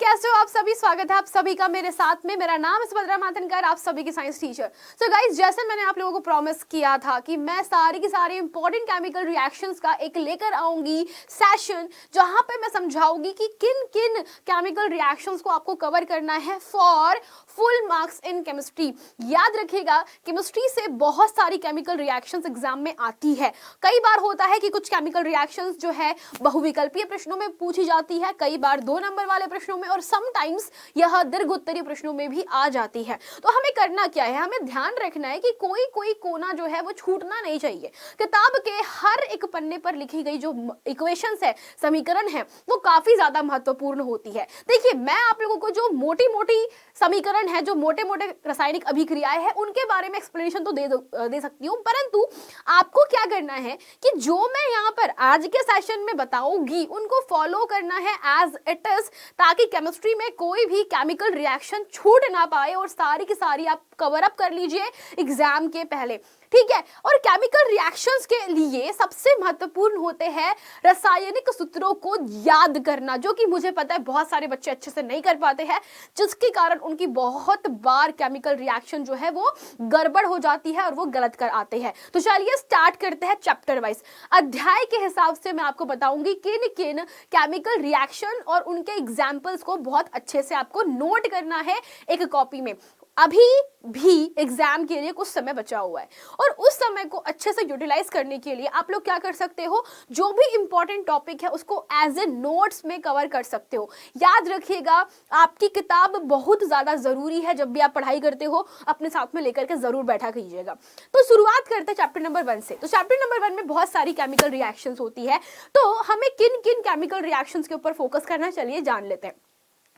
कैसे हो आप सभी। स्वागत है आप सभी का मेरे साथ में। मेरा नाम है सुभद्रा माथनकर, आप सभी की साइंस टीचर। सो गाइस, जैसे मैंने आप लोगों को प्रॉमिस किया था कि मैं सारी की सारी इंपॉर्टेंट केमिकल रिएक्शंस का एक लेकर आऊंगी सेशन, जहां पे मैं समझाऊंगी कि किन किन केमिकल रिएक्शंस को आपको कवर करना है for full marks in chemistry. याद रखिएगा, केमिस्ट्री से बहुत सारी केमिकल रिएक्शंस एग्जाम में आती है। कई बार होता है कि कुछ केमिकल रिएक्शंस जो है बहुविकल्पीय प्रश्नों में पूछी जाती है, कई बार 2 नंबर वाले प्रश्नों में, और समटाइम्स यह दीर्घोत्तरीय प्रश्नों में भी आ जाती है। तो हमें करना क्या है, हमें ध्यान रखना है कि कोई कोई कोना जो है वो छूटना नहीं चाहिए। किताब के हर एक पन्ने पर लिखी गई जो इक्वेशंस है, समीकरण है, वो काफी ज्यादा महत्वपूर्ण होती है। देखिए, मैं आप लोगों को जो मोटी मोटी समीकरण है, जो मोटे मोटे रासायनिक अभिक्रियाएं हैं, उनके बारे में एक्सप्लेनेशन तो दे सकती हूँ, परंतु आपको क्या करना है कि जो मैं यहाँ पर आज के सेशन में बताऊंगी उनको फॉलो करना है एज इट इज, ताकि केमिस्ट्री में कोई भी केमिकल रिएक्शन छूट ना पाए और सारी की सारी आप कवर अप कर लीजिए एग्जाम के पहले, ठीक है। और केमिकल रिएक्शंस के लिए सबसे महत्वपूर्ण होते हैं रासायनिक सूत्रों को याद करना, जो कि मुझे पता है बहुत सारे बच्चे अच्छे से नहीं कर पाते हैं, जिसके कारण उनकी बहुत बार केमिकल रिएक्शन जो है वो गड़बड़ हो जाती है और वो गलत कर आते हैं। तो चलिए स्टार्ट करते हैं चैप्टर वाइज। अध्याय के हिसाब से मैं आपको बताऊंगी किन किन केमिकल रिएक्शन और उनके एग्जाम्पल्स को बहुत अच्छे से आपको नोट करना है एक कॉपी में। अभी भी एग्जाम के लिए कुछ समय बचा हुआ है और उस समय को अच्छे से यूटिलाइज करने के लिए आप लोग क्या कर सकते हो, जो भी इंपॉर्टेंट टॉपिक है उसको एज ए नोट्स में कवर कर सकते हो। याद रखिएगा, आपकी किताब बहुत ज्यादा जरूरी है। जब भी आप पढ़ाई करते हो अपने साथ में लेकर के जरूर बैठा कीजिएगा। तो शुरुआत करते हैं चैप्टर नंबर 1 से। तो चैप्टर नंबर 1 में बहुत सारी केमिकल रिएक्शंस होती है, तो हमें किन किन केमिकल रिएक्शंस के ऊपर फोकस करना, चलिए जान लेते हैं।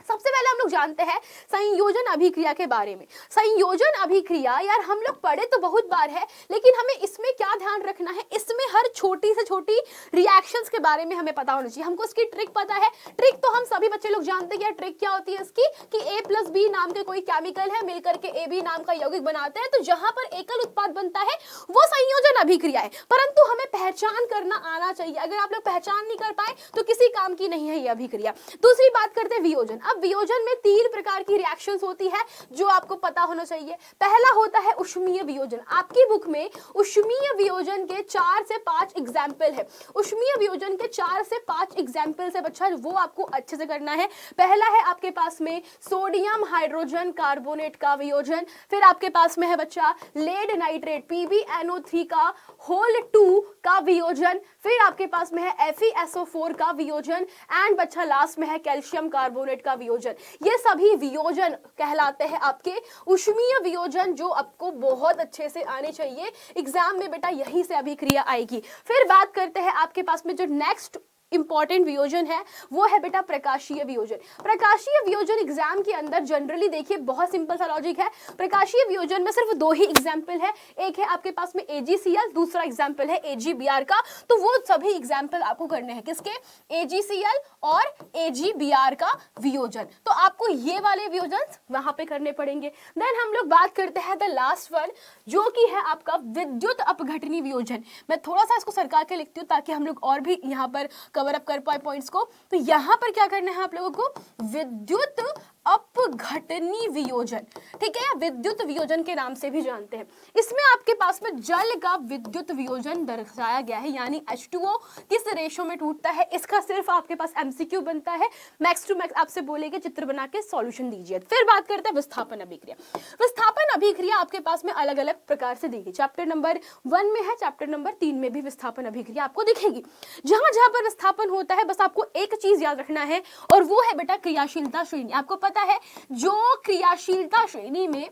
सबसे पहले हम लोग जानते हैं संयोजन अभिक्रिया के बारे में। संयोजन अभिक्रिया यार हम लोग पढ़े तो बहुत बार है, लेकिन हमें इसमें क्या ध्यान रखना है, इसमें हर छोटी से छोटी रिएक्शंस के बारे में हमें पता होना चाहिए। हमको इसकी ट्रिक पता है। ट्रिक तो हम सभी बच्चे लोग जानते हैं। ट्रिक क्या होती है इसकी कि A+B नाम के कोई केमिकल है, मिलकर के AB नाम का यौगिक बनाते हैं, तो जहां पर एकल उत्पाद बनता है वो संयोजन अभिक्रिया है। परंतु हमें पहचान करना आना चाहिए। अगर आप लोग पहचान नहीं कर पाए तो किसी काम की नहीं है ये अभिक्रिया। दूसरी बात करते हैं वियोजन। अब वियोजन में 3 प्रकार की रिएक्शंस होती है जो आपको पता होना चाहिए। पहला होता है ऊष्मीय वियोजन। आपकी बुक में ऊष्मीय वियोजन के 4 से 5 एग्जाम्पल है। ऊष्मीय वियोजन के 4 से 5 एग्जाम्पल है बच्चा, वो आपको अच्छे से करना है। पहला है आपके पास में सोडियम हाइड्रोजन कार्बोनेट का वियोजन, फिर आपके पास में है बच्चा लेड नाइट्रेट PbNO3 का होल 2 का वियोजन, फिर आपके पास में है FeSO4 का वियोजन, एंड बच्चा लास्ट में है कैल्शियम कार्बोनेट का वियोजन। ये सभी वियोजन कहलाते हैं आपके ऊष्मीय वियोजन, जो आपको बहुत अच्छे से आने चाहिए एग्जाम में। बेटा यहीं से अभिक्रिया आएगी। फिर बात करते हैं आपके पास में जो नेक्स्ट इंपॉर्टेंट वियोजन है, वो है बेटा प्रकाशीय वियोजन। प्रकाशीय वियोजन एग्जाम के अंदर जनरली देखिए बहुत सिंपल सा लॉजिक है। प्रकाशीय वियोजन में सिर्फ 2 ही एग्जाम्पल है। एक है आपके पास में AgCl, दूसरा एग्जाम्पल है AgBr का। तो वो सभी एग्जाम्पल आपको करने हैं, किसके, AgCl और AgBr का वियोजन। तो आपको ये वाले वियोजन वहां पे करने पड़ेंगे। देन हम लोग बात करते हैं द लास्ट वन, जो कि है आपका विद्युत अपघटनी वियोजन। मैं थोड़ा सा इसको सरका के लिखती हूँ ताकि हम लोग और भी यहाँ पर कवर अप कर पाए पॉइंट्स को। तो यहां पर क्या करना है आप लोगों को, विद्युत अपघटनी वियोजन, ठीक है, या विद्युत वियोजन के नाम से भी जानते हैं। इसमें आपके पास में जल का विद्युत वियोजन दर्शाया गया है, यानी H2O किस रेशो में टूटता है, इसका सिर्फ आपके पास MCQ बनता है। मैक्स टू मैक्स आपसे बोलेंगे चित्र बना के सॉल्यूशन दीजिए। फिर बात करते हैं विस्थापन अभिक्रिया। विस्थापन अभिक्रिया आपके पास में अलग अलग प्रकार से देगी। चैप्टर नंबर 1 में है, चैप्टर नंबर 3 में भी विस्थापन अभिक्रिया आपको दिखेगी। जहां जहां पर विस्थापन होता है, बस आपको एक चीज याद रखना है, और वो है बेटा क्रियाशीलता श्रेणी। आपको पता है जो क्रियाशीलता श्रेणी में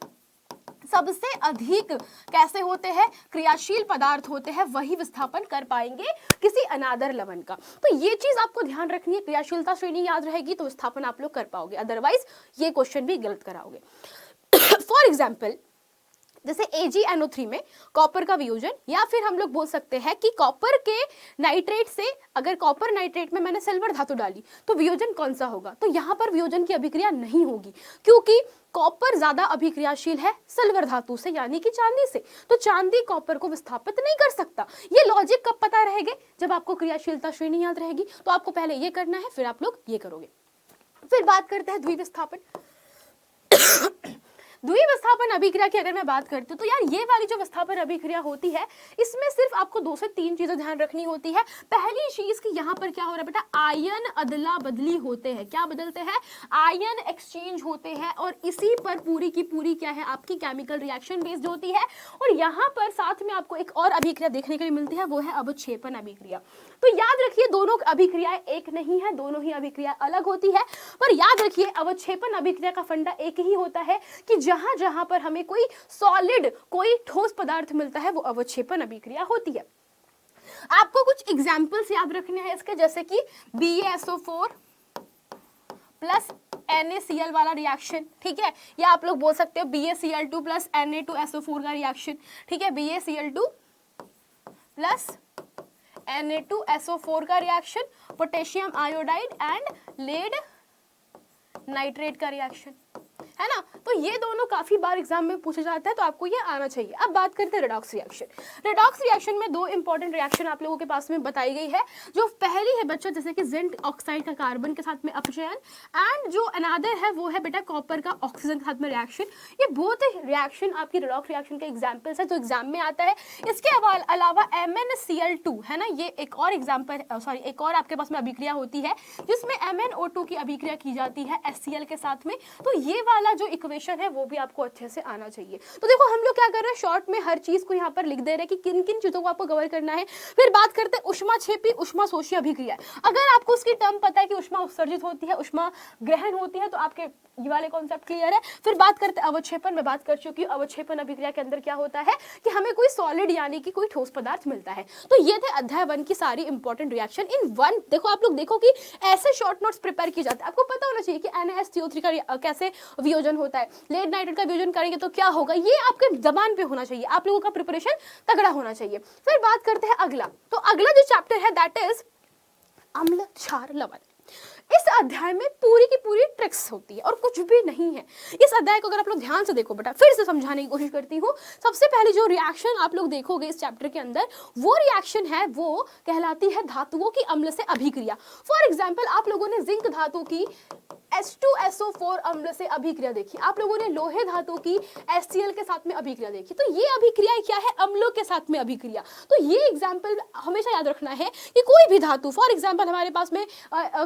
सबसे अधिक कैसे होते हैं, क्रियाशील पदार्थ होते हैं, वही विस्थापन कर पाएंगे किसी अनादर लवण का। तो ये चीज आपको ध्यान रखनी है। क्रियाशीलता श्रेणी याद रहेगी तो विस्थापन आप लोग कर पाओगे, अदरवाइज ये क्वेश्चन भी गलत कराओगे। फॉर एग्जाम्पल, जैसे AgNO3 में कॉपर का वियोजन, या फिर हम लोग बोल सकते हैं कि कॉपर के नाइट्रेट से, अगर कॉपर नाइट्रेट में मैंने सिल्वर धातु डाली तो वियोजन कौन सा होगा, तो यहां पर वियोजन की अभिक्रिया नहीं होगी, क्योंकि कॉपर ज्यादा अभिक्रियाशील है सिल्वर धातु से, यानी कि चांदी से। तो चांदी कॉपर को विस्थापित नहीं कर सकता। ये लॉजिक कब पता रहेगा, जब आपको क्रियाशीलता श्रेणी याद रहेगी। तो आपको पहले ये करना है, फिर आप लोग ये करोगे। फिर बात करते हैं द्विविस्थापन। द्विविस्थापन अभिक्रिया की अगर मैं बात करती हूँ तो यार ये वाली जो विस्थापन अभिक्रिया होती है इसमें सिर्फ आपको 2 से 3 चीजें ध्यान रखनी होती है। पहली चीज कि यहाँ पर क्या हो रहा है बेटा, आयन अदला बदली होते हैं। क्या बदलते हैं? आयन एक्सचेंज होते हैं, और इसी पर पूरी की पूरी क्या है आपकी केमिकल रिएक्शन बेस्ड होती है। और यहाँ पर साथ में आपको एक और अभिक्रिया देखने के लिए मिलती है, वो है अवक्षेपण अभिक्रिया। तो याद रखिए दोनों अभिक्रियाएं एक नहीं है, दोनों ही अभिक्रिया अलग होती है, पर याद रखिए अवक्षेपण अभिक्रिया का फंडा एक ही होता है कि जहां जहां पर हमें कोई सॉलिड, कोई ठोस पदार्थ मिलता है वो अवक्षेपण अभिक्रिया होती है। आपको कुछ एग्जाम्पल्स याद रखने हैं इसके, जैसे कि BaSO4 प्लस NaCl वाला रिएक्शन, ठीक है, या आप लोग बोल सकते हो BaCl2 प्लस Na2SO4 का रिएक्शन, ठीक है, BaCl2 प्लस Na2SO4 का reaction, potassium iodide and lead nitrate का रिएक्शन, है ना। तो ये दोनों काफी बार एग्जाम में पूछा जाता है, तो आपको ये आना चाहिए। अब बात करते हैं रेडॉक्स रिएक्शन। रेडॉक्स रिएक्शन में 2 इंपॉर्टेंट रिएक्शन आप लोगों के पास में बताई गई है। जो पहली है बच्चा, जैसे कि जिंक ऑक्साइड का कार्बन के साथ में अपचयन, एंड जो अनदर है वो है बेटा कॉपर का ऑक्सीजन के साथ में रिएक्शन। ये बहुत रिएक्शन आपकी रेडॉक्स रिएक्शन के एग्जाम्पल्स है जो एग्जाम में आता है। इसके अलावा MnCl2 है ना, ये एक और एग्जाम्पल, सॉरी एक और आपके पास में अभिक्रिया होती है जिसमें MnO2 की अभिक्रिया की जाती है HCl के साथ में। तो ये वाला जो इक्वेशन है वो भी आपको अच्छे से आना चाहिए। तो देखो हम लोग क्या कर रहे हैं, शॉर्ट में हर चीज को यहाँ पर लिख दे रहे हैं कि किन किन चीजों को आपको कवर करना है। फिर बात करते हैं उष्माक्षेपी उष्माशोषी अभिक्रिया। अगर आपको उसकी टर्म पता है कि उष्मा उत्सर्जित होती है, उष्मा ग्रहण होती है, तो आपके ये वाले कॉन्सेप्ट क्लियर है। फिर बात करते हैं अवक्षेपण। मैं बात कर चुकी हूँ अवक्षेपण अभिक्रिया के अंदर क्या होता है कि हमें कोई सॉलिड यानी कि कोई ठोस पदार्थ मिलता है। तो ये थे अध्याय 1 की सारी इंपॉर्टेंट रिएक्शन इन 1। देखो आप लोग देखो कि ऐसे शॉर्ट नोट्स प्रिपेयर किए जाते हैं, आपको पता होना चाहिए कि NaSCO3 का कैसे वियोजन होता है, लेड नाइट्रेट का वियोजन करेंगे तो क्या होगा, ये आपके जबान पे होना चाहिए, आप लोगों का प्रिपरेशन तगड़ा होना चाहिए। फिर बात करते हैं अगला। तो अगला जो चैप्टर है दैट इज अम्ल क्षार लवण। इस अध्याय में पूरी की पूरी ट्रिक्स होती है और कुछ भी नहीं है। इस अध्याय को अगर आप लोग ध्यान से देखो बेटा, फिर से समझाने की कोशिश करती हूँ। सबसे पहले जो रिएक्शन आप लोग देखोगे इस चैप्टर के अंदर, वो रिएक्शन है वो कहलाती है धातुओं की अम्ल से अभिक्रिया। फॉर एग्जाम्पल आप लोगों ने जिंक धातु की H2SO4 अम्ल से अभिक्रिया देखी, आप लोगों ने लोहे धातु की HCl के साथ में अभिक्रिया देखी। तो ये अभिक्रिया क्या है, अम्लों के साथ में अभिक्रिया। तो ये एग्जाम्पल हमेशा याद रखना है कि कोई भी धातु, फॉर एग्जाम्पल हमारे पास में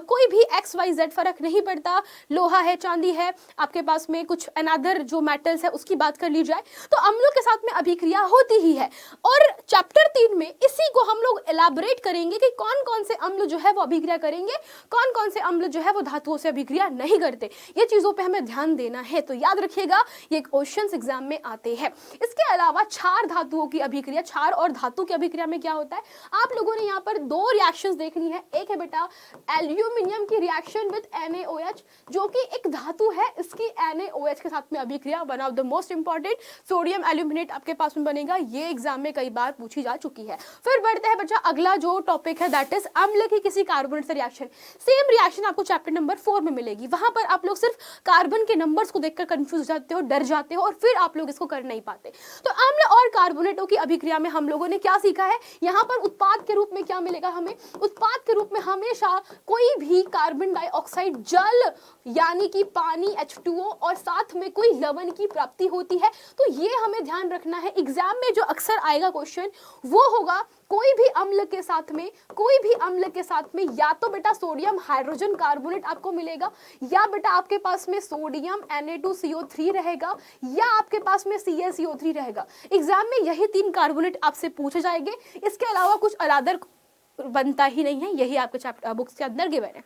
कोई भी XYZ फर्क नहीं पड़ता, लोहा है, चांदी है, आपके पास में कुछ अनदर जो मेटल्स है उसकी बात कर ली जाए, तो अम्लों के साथ में अभिक्रिया होती ही है। और चैप्टर 3 में इसी को हम लोग एलाबोरेट करेंगे कि कौन कौन से अम्ल जो है वो अभिक्रिया करेंगे, कौन कौन से अम्ल जो है वो धातुओं से अभिक्रिया नहीं करते। ये चीजों पे हमें ध्यान देना है। तो याद रखिएगा ये क्वेश्चंस एग्जाम में आते हैं। इसके अलावा क्षार धातुओं की अभिक्रिया, क्षार और धातु की अभिक्रिया में क्या होता है, आप लोगों ने यहाँ पर 2 रिएक्शंस देखनी है। एक है बेटा एल्यूमिनियम की रिएक्शन विद NaOH, जो कि एक धातु है, इसकी NaOH के साथ में अभिक्रिया, one of the most important sodium aluminate आपके पास में बनेगा। ये एग्जाम में कई बार पूछी जा चुकी है। फिर बढ़ते हैं बच्चा अगला जो टॉपिक है दैट इज अम्ल की किसी कार्बोनेट से रिएक्शन। सेम रिएक्शन आपको चैप्टर नंबर 4 में मिलेगी। वहां पर आप लोग सिर्फ कार्बन के नंबर्स को देखकर कंफ्यूज हो जाते हो, डर जाते हो, और फिर आप लोग इसको कर नहीं पाते। तो अम्ल और कार्बोनेटों की अभिक्रिया में हम लोगों ने क्या सीखा है, यहाँ पर उत्पाद के रूप में क्या मिलेगा हमें, उत्पाद के रूप में हमेशा कोई भी कार्बन डाइऑक्साइड, जल यानी कि पानी H2O और साथ में कोई लवण की प्राप्ति होती है। तो ये हमें ध्यान रखना है। एग्जाम में जो अक्सर आएगा क्वेश्चन वो होगा कोई भी अम्ल के साथ में, कोई भी अम्ल के साथ में या तो बेटा सोडियम हाइड्रोजन कार्बोनेट आपको मिलेगा, या बेटा आपके पास में सोडियम Na2CO3 रहेगा, या आपके पास में CaCO3 रहेगा। एग्जाम में यही 3 कार्बोनेट आपसे पूछे जाएंगे। इसके अलावा कुछ अलादर बनता ही नहीं है। यही आपके चैप्टर बुक्स के अंदर गिवन है।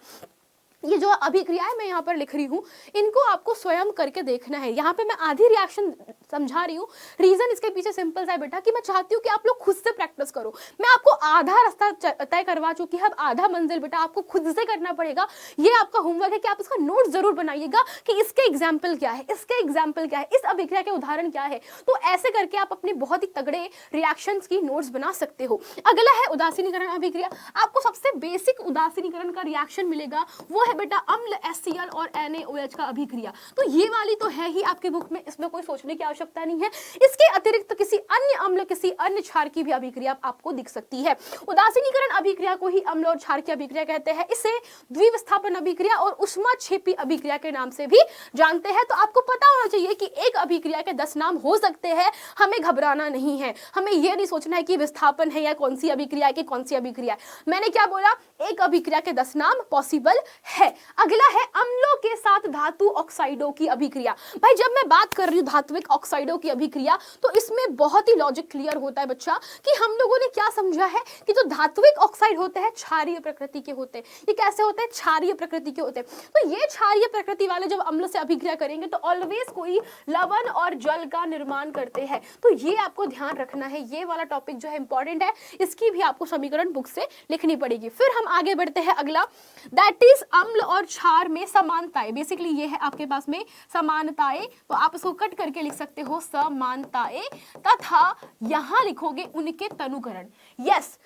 ये जो अभिक्रियाएं मैं यहाँ पर लिख रही हूँ इनको आपको स्वयं करके देखना है। यहाँ पे मैं आधी रिएक्शन समझा रही हूँ। रीजन इसके पीछे सिंपल सा है बेटा कि मैं चाहती हूँ कि आप लोग खुद से प्रैक्टिस करो। मैं आपको आधा रास्ता तय करवा चुकी है, अब आधा मंजिल बेटा आपको खुद से करना पड़ेगा। ये आपका होमवर्क है कि आप इसका नोट जरूर बनाइएगा कि इसके एग्जाम्पल क्या है, इसके एग्जाम्पल क्या है, इस अभिक्रिया के उदाहरण क्या है। तो ऐसे करके आप अपने बहुत ही तगड़े रिएक्शंस की नोट्स बना सकते हो। अगला है उदासीनीकरण अभिक्रिया। आपको सबसे बेसिक उदासीनीकरण का रिएक्शन मिलेगा वो है बेटा अम्ल HCl और NaOH का अभिक्रिया, तो ये वाली तो है ही आपके बुक में, इसमें कोई सोचने की आवश्यकता नहीं है। इसके अतिरिक्त किसी अन्य अम्ल, किसी अन्य क्षार की भी अभिक्रिया आपको दिख सकती है। उदासीनीकरण अभिक्रिया को ही अम्ल और क्षार की अभिक्रिया कहते हैं। इसे द्विविस्थापन अभिक्रिया और ऊष्माक्षेपी अभिक्रिया के नाम से भी जानते हैं। तो आपको पता होना चाहिए कि एक अभिक्रिया के 10 नाम हो सकते हैं, हमें घबराना नहीं है, हमें यह नहीं सोचना है कि विस्थापन है या कौन सी अभिक्रिया है कि कौन सी अभिक्रिया है। मैंने क्या बोला, एक अभिक्रिया के 10 नाम पॉसिबल है। अगला है अम्लों के साथ धातु ऑक्साइडों की अभिक्रिया। भाई जब मैं बात कर रही हूँ धात्विक ऑक्साइडों की अभिक्रिया, तो इसमें बहुत ही लॉजिक क्लियर होता है बच्चा कि हम लोगों ने क्या समझा है कि जो धात्विक ऑक्साइड होते हैं क्षारीय प्रकृति के होते हैं। ये कैसे होते हैं, क्षारीय प्रकृति के होते हैं। तो ये क्षारीय प्रकृति वाले जब अम्ल से अभिक्रिया करेंगे तो ऑलवेज कोई लवण और जल का निर्माण करते हैं। तो ये आपको ध्यान रखना है, ये वाला टॉपिक जो है इंपॉर्टेंट है, इसकी भी आपको समीकरण बुक से लिखनी पड़ेगी। फिर हम आगे बढ़ते हैं, अगला दैट इज अम्ल और क्षार में समानताएं। बेसिकली ये है आपके पास में समानताएं, तो आप इसको कट करके लिख सकते हो समानताएं, तथा यहां लिखोगे उनके तनुकरण। यस,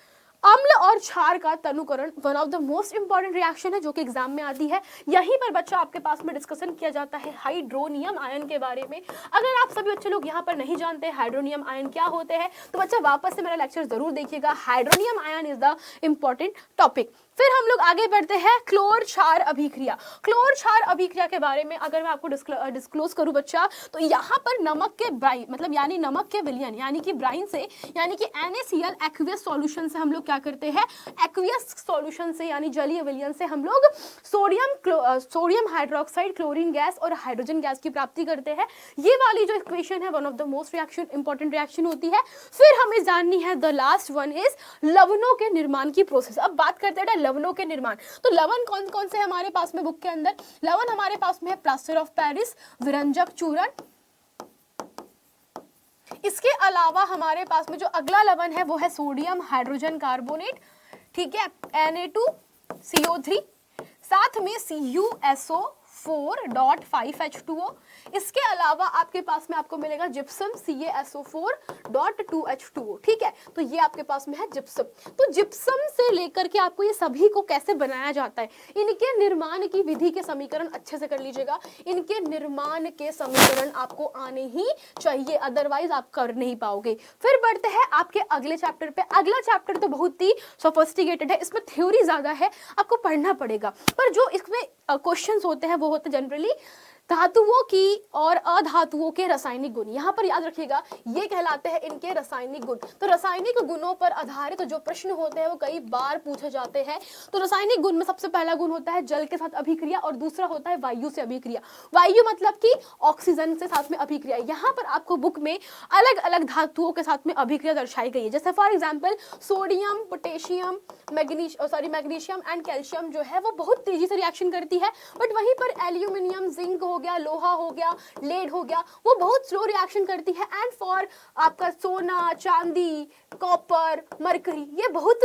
अम्ल और क्षार का तनुकरण one of the most important reaction है जो कि एग्जाम में आती है। यहीं पर बच्चा आपके पास में डिस्कशन किया जाता है हाइड्रोनियम आयन के बारे में। अगर आप सभी बच्चे लोग यहाँ पर नहीं जानते हाइड्रोनियम आयन क्या होते हैं, तो बच्चा वापस से मेरा लेक्चर जरूर देखिएगा। Hydronium ion is the important topic. फिर हम लोग आगे बढ़ते हैं क्लोर क्षार अभिक्रिया। क्लोर क्षार अभिक्रिया के बारे में अगर मैं आपको डिस्क्लोज करूं बच्चा, तो यहाँ पर नमक के ब्राइन मतलब यानी नमक के विलयन यानी कि ब्राइन से यानी कि NaCl एक्वियस सॉल्यूशन से हम लोग क्या करते हैं, एक्वियस सॉल्यूशन से यानी जलीय विलयन से हम लोग सोडियम हाइड्रोक्साइड, क्लोरीन गैस और हाइड्रोजन गैस की प्राप्ति करते हैं। ये वाली जो इक्वेशन है one of the most reaction important reaction होती है। फिर हमें जाननी है द लास्ट वन इज लवणों के निर्माण की प्रोसेस। अब बात करते हैं लवणों के निर्माण। तो लवण कौन कौन से हमारे पास में बुक के अंदर, लवण हमारे पास में है प्लास्टर ऑफ पेरिस, विरंजक चूर्ण। इसके अलावा हमारे पास में जो अगला लवण है वो है सोडियम हाइड्रोजन कार्बोनेट, ठीक है, Na2CO3, साथ में CuSO4.5H2O। इसके अलावा आपके पास में आपको मिलेगा जिप्सम CaSO4.2H2O, ठीक है। तो ये आपके पास में है जिप्सम। तो जिप्सम से लेकर के आपको ये सभी को कैसे बनाया जाता है, इनके निर्माण की विधि के समीकरण अच्छे से कर लीजिएगा। इनके निर्माण के समीकरण आपको आने ही चाहिए, अदरवाइज आप कर नहीं पाओगे। फिर बढ़ते हैं आपके अगले चैप्टर पे। अगला चैप्टर तो बहुत ही सोफिस्टिकेटेड है, इसमें थ्योरी ज्यादा है, आपको पढ़ना पड़ेगा। पर जो इसमें क्वेश्चंस होते हैं वो होते जनरली धातुओं की और अधातुओं के रासायनिक गुण। यहाँ पर याद रखिएगा ये कहलाते हैं इनके रासायनिक गुण। तो रासायनिक गुणों पर आधारित तो जो प्रश्न होते हैं वो कई बार पूछे जाते हैं। तो रासायनिक गुण में सबसे पहला गुण होता है जल के साथ अभिक्रिया और दूसरा होता है वायु से अभिक्रिया। वायु मतलब कि ऑक्सीजन से साथ में अभिक्रिया। यहाँ पर आपको बुक में अलग अलग धातुओं के साथ में अभिक्रिया दर्शाई गई है। जैसे for example sodium, potassium, magnesium and calcium जो है वो बहुत तेजी से रिएक्शन करती है, बट वहीं पर एल्यूमिनियम, जिंक हो गया, लोहा हो गया, लेड हो गया, वो बहुत स्लो रिएक्शन करती है। एंड फॉर आपका सोना, चांदी, कॉपर, मरकरी, ये बहुत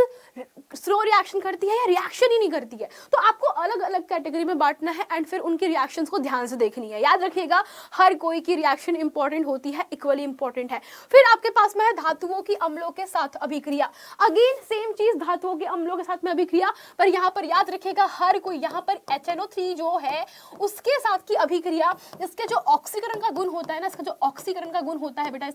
स्लो रिएक्शन करती है या रिएक्शन ही नहीं करती है। तो आपको अलग अलग कैटेगरी में बांटना है एंड फिर उनकी रिएक्शंस को ध्यान से देखनी है। याद रखिएगा हर कोई की रिएक्शन इंपॉर्टेंट होती है, इक्वली इंपॉर्टेंट है। फिर आपके पास में है धातुओं की अम्लों के साथ अभिक्रिया। अगेन सेम चीज, धातुओं के अम्लों के साथ में अभिक्रिया, पर यहाँ पर याद रखिएगा हर कोई, यहाँ पर HNO3 जो है उसके साथ की अभिक्रिया, इसके जो ऑक्सीकरण का गुण होता है ना, इसका जो ऑक्सीकरण का गुण होता है बेटा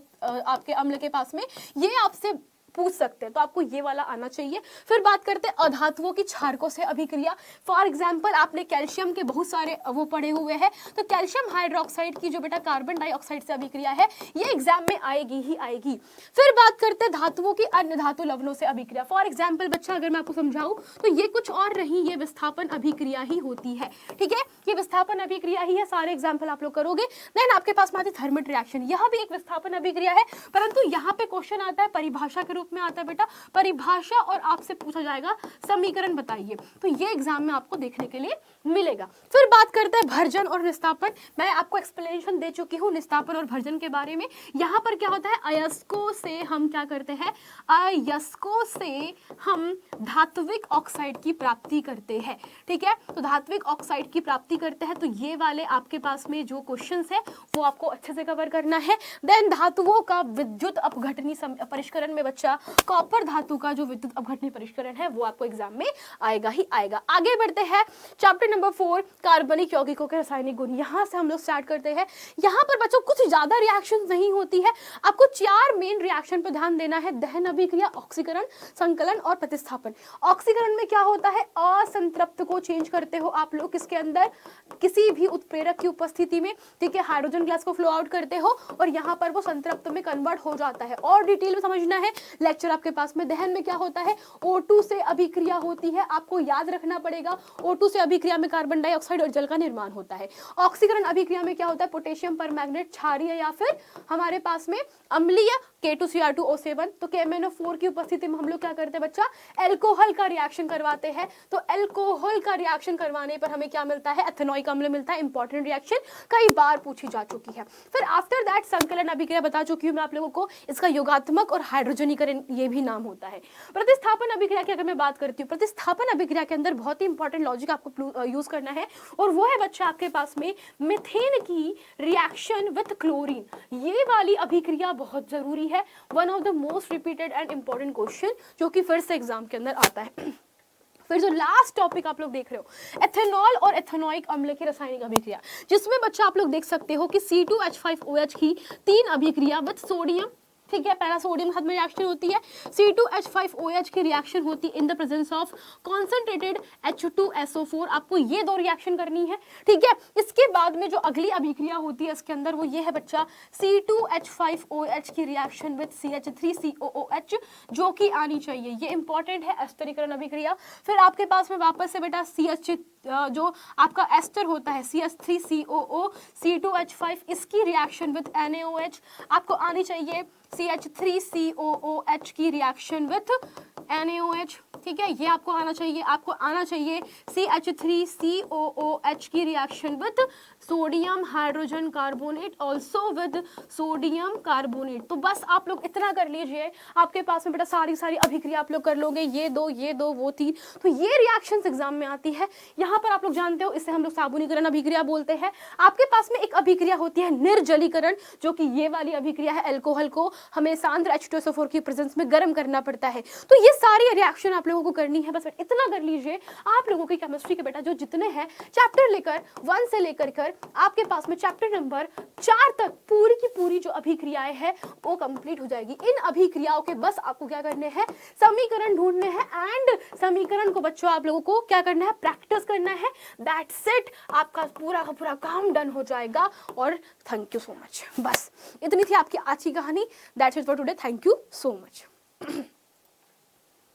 आपके अम्ल के पास में, ये आपसे पूछ सकते हैं, तो आपको ये वाला आना चाहिए। फिर बात करते हैं अधातुओं की क्षारकों से अभिक्रिया। फॉर एग्जांपल आपने कैल्शियम के बहुत सारे वो पढ़े हुए हैं, तो कैल्शियम हाइड्रोक्साइड की जो बेटा कार्बन डाइऑक्साइड से अभिक्रिया है ये एग्जाम में आएगी ही आएगी। फिर बात करते हैं धातुओं की अन्य धातु लवणों से अभिक्रिया। फॉर एग्जाम्पल बच्चा अगर मैं आपको समझाऊं तो ये कुछ और नहीं, ये विस्थापन अभिक्रिया ही होती है, ठीक है, ये विस्थापन अभिक्रिया ही है। सारे एग्जाम्पल आप लोग करोगे। देन आपके पास में आती है थर्मल रिएक्शन, यह भी एक विस्थापन अभिक्रिया है, परंतु यहाँ पे क्वेश्चन आता है परिभाषा के रूप में आता है बेटा, परिभाषा और आपसे पूछा जाएगा समीकरण बताइए, तो ये एग्जाम में आपको देखने के लिए मिलेगा। फिर बात करते हैं भर्जन और निस्तापन। मैं आपको एक्सप्लेनेशन दे चुकी हूँ निस्तापन और भर्जन के बारे में। यहाँ पर क्या होता है, अयस्कों से हम क्या करते हैं, अयस्कों से हम धात्विक ऑक्साइड की प्राप्ति करते हैं, ठीक है। तो धात्विक ऑक्साइड की प्राप्ति करते हैं, तो ये वाले आपके पास में जो क्वेश्चंस है वो आपको अच्छे से कवर करना है। देन धातुओं का विद्युत अपघटनी परिष्करण में बच्चा बच्चा कॉपर धातु का जो विद्युत अपघटनीय परिष्करण है वो आपको एग्जाम में आएगा ही आएगा। आगे बढ़ते हैं चैप्टर नंबर 4 कार्बनिक यौगिकों के रासायनिक गुण। यहाँ से हम लोग स्टार्ट करते हैं। यहाँ पर बच्चों कुछ ज्यादा रिएक्शन नहीं होती है, आपको 4 मेन रिएक्शन पर ध्यान देना है। दहन अभिक्रिया, ऑक्सीकरण, संकलन और प्रतिस्थापन। ऑक्सीकरण में क्या होता है, असंतृप्त को चेंज करते हो आप लोग किसके अंदर, किसी भी उत्प्रेरक की उपस्थिति में, ठीक है, हाइड्रोजन गैस को फ्लो आउट करते हो और यहाँ पर वो संतृप्त में कन्वर्ट हो जाता है। और डिटेल में समझना है, लेक्चर आपके पास में। दहन में क्या होता है, O2 से अभिक्रिया होती है, आपको याद रखना पड़ेगा। O2 से अभिक्रिया में कार्बन डाइऑक्साइड और जल का निर्माण होता है। ऑक्सीकरण अभिक्रिया में क्या होता है, पोटेशियम परमैंगनेट क्षारीय या फिर हमारे पास में अम्लीय K2Cr2O7, तो KMnO4 की उपस्थिति में हम लोग क्या करते हैं बच्चा, एल्कोहल का रिएक्शन करवाते हैं। तो एल्कोहल का रिएक्शन करवाने पर हमें क्या मिलता है, एथेनॉइक अम्ल मिलता है। इंपॉर्टेंट रिएक्शन कई बार पूछी जा चुकी है। फिर आफ्टर दैट संकलन अभिक्रिया बता चुकी हूं मैं आप लोगों को, इसका योगात्मक और हाइड्रोजनीकरण ये भी नाम होता है। प्रतिस्थापन अभिक्रिया की अगर मैं बात करती हूँ, प्रतिस्थापन अभिक्रिया के अंदर बहुत ही इंपॉर्टेंट लॉजिक आपको यूज करना है और वो है बच्चा आपके पास में मीथेन की रिएक्शन विथ क्लोरीन। ये वाली अभिक्रिया बहुत जरूरी है, one of the most repeated and important question जो कि फिर से एग्जाम के अंदर आता है। फिर जो लास्ट टॉपिक आप लोग देख रहे हो, एथेनॉल और एथेनॉइक अम्ल की रासायनिक अभिक्रिया, जिसमें बच्चा आप लोग देख सकते हो कि C2H5OH की 3 अभिक्रिया विद सोडियम, ठीक है, पहला सोडियम के साथ में रिएक्शन होती है। C2H5OH की रिएक्शन होती है in the presence of concentrated H2SO4। आपको ये 2 रिएक्शन करनी है, ठीक है। इसके बाद में जो अगली अभिक्रिया होती है इसके अंदर वो ये है बच्चा C2H5OH की रिएक्शन विद CH3COOH, जो कि आनी चाहिए, ये इंपॉर्टेंट है, एस्टरीकरण अभिक्रिया। फिर आपके पास में वापस से बेटा CH जो आपका एस्टर होता है CH3COO C2H5, इसकी रिएक्शन विद NaOH आपको आनी चाहिए CH3COOH की रिएक्शन विथ NaOH, ठीक है, ये आपको आना चाहिए। आपको आना चाहिए CH3COOH की reaction with sodium hydrogen carbonate, also with sodium carbonate. तो बस आप लोग इतना कर लीजिए, आपके पास में बेटा सारी अभिक्रिया आप लोग कर लोगे, ये दो वो 3, तो ये रिएक्शंस एग्जाम में आती है। यहाँ पर आप लोग जानते हो इसे हम लोग साबुनीकरण अभिक्रिया बोलते हैं। आपके पास में एक अभिक्रिया होती है निर्जलीकरण, जो कि ये वाली अभिक्रिया है, एल्कोहल को हमें सांद्र H2SO4 की प्रेजेंस में गर्म करना पड़ता है। तो ये सारी रिएक्शन आप लोगों को करनी है, बस इतना कर लीजिए। आप लोगों की केमिस्ट्री के बेटा जो जितने हैं चैप्टर लेकर 1 से लेकर कर आपके पास में चैप्टर नंबर 4 तक पूरी की पूरी जो अभिक्रियाएं हैं वो कंप्लीट हो जाएगी। इन अभिक्रियाओं के बस आपको क्या करने हैं, समीकरण ढूंढने हैं एंड समीकरण को बच्चों आप लोगों को क्या करना है, प्रैक्टिस करना है। दैट्स इट, आपका पूरा का पूरा काम डन हो जाएगा। और थैंक यू सो मच, बस इतनी थी आपकी आज की कहानी। That's it for today, thank you so much.